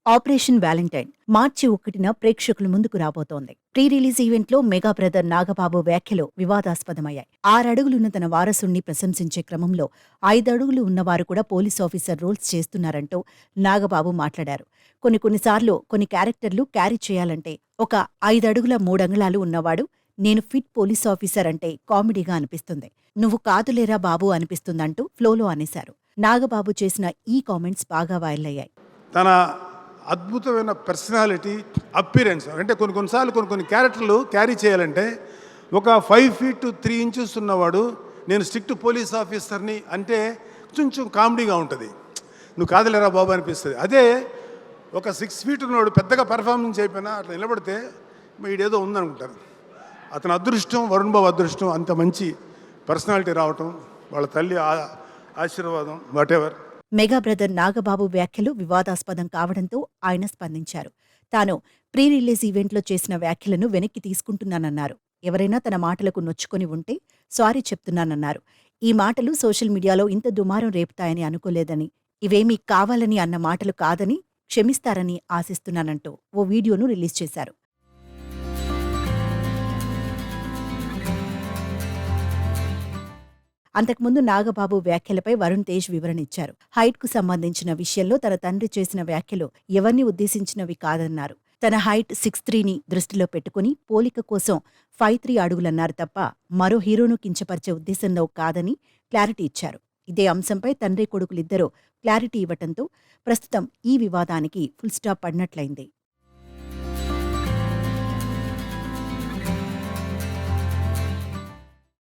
Operation Valentine మార్చి 1న ప్రేక్షకుల ముందుకు రాబోతోంది. ప్రీ రిలీజ్ ఈవెంట్లో మెగా బ్రదర్ నాగబాబు వ్యాఖ్యలు వివాదాస్పదమయ్యాయి. 6 అడుగులున్న తన వారసుణ్ణి ప్రశంసించే క్రమంలో 5 అడుగులు ఉన్నవారు కూడా పోలీస్ ఆఫీసర్ రోల్స్ చేస్తున్నారంటూ నాగబాబు మాట్లాడారు. కొన్నిసార్లు కొన్ని క్యారెక్టర్లు క్యారీ చేయాలంటే ఒక 5 అడుగుల 3 అంగుళాలు ఉన్నవాడు నేను ఫిట్ పోలీస్ ఆఫీసర్ అంటే కామెడీగా అనిపిస్తుంది. నువ్వు కాదులేరా బాబు అనిపిస్తుందంటూ ఫ్లోలో అనేశారు. నాగబాబు చేసిన ఈ కామెంట్స్ బాగా వైరల్ అయ్యాయి. తన అద్భుతమైన పర్సనాలిటీ, అపిరెన్స్ అంటే కొన్నిసార్లు కొన్ని క్యారెక్టర్లు క్యారీ చేయాలంటే ఒక 5 feet 3 inches ఉన్నవాడు నేను స్ట్రిక్ట్ పోలీస్ ఆఫీసర్ని అంటే కొంచెం కామెడీగా ఉంటుంది. నువ్వు కాదులేరా బాబు అనిపిస్తుంది. అదే ఒక 6 feet ఉన్నవాడు పెద్దగా పెర్ఫార్మెన్స్ అయిపోయినా అట్లా నిలబడితే వీడేదో ఉందనుకుంటారు. అతని అదృష్టం, వరుణ్ బాబు అదృష్టం, అంత మంచి పర్సనాలిటీ రావటం, వాళ్ళ తల్లి ఆశీర్వాదం, వాటెవర్. మెగా బ్రదర్ నాగబాబు వ్యాఖ్యలు వివాదాస్పదం కావడంతో ఆయన స్పందించారు. తాను ప్రీ రిలీజ్ ఈవెంట్లో చేసిన వ్యాఖ్యలను వెనక్కి తీసుకుంటున్నానన్నారు. ఎవరైనా తన మాటలకు నొచ్చుకొని ఉంటే సారీ చెప్తున్నానన్నారు. ఈ మాటలు సోషల్ మీడియాలో ఇంత దుమారం రేపుతాయని అనుకోలేదని, ఇవేమీ కావాలని అన్న మాటలు కాదని, క్షమిస్తారని ఆశిస్తున్నానంటూ ఓ వీడియోను రిలీజ్ చేశారు. అంతకుముందు నాగబాబు వ్యాఖ్యలపై వరుణ్ తేజ్ వివరణ ఇచ్చారు. హైట్కు సంబంధించిన విషయంలో తన తండ్రి చేసిన వ్యాఖ్యలు ఎవరిని ఉద్దేశించినవి కాదన్నారు. తన హైట్ 6'3" దృష్టిలో పెట్టుకుని పోలిక కోసం 5'3" అడుగులన్నారు తప్ప మరో హీరోను కించపరిచే ఉద్దేశంలో కాదని క్లారిటీ ఇచ్చారు. ఇదే అంశంపై తండ్రి కొడుకులిద్దరూ క్లారిటీ ఇవ్వటంతో ప్రస్తుతం ఈ వివాదానికి ఫుల్ స్టాప్ పడినట్లయింది.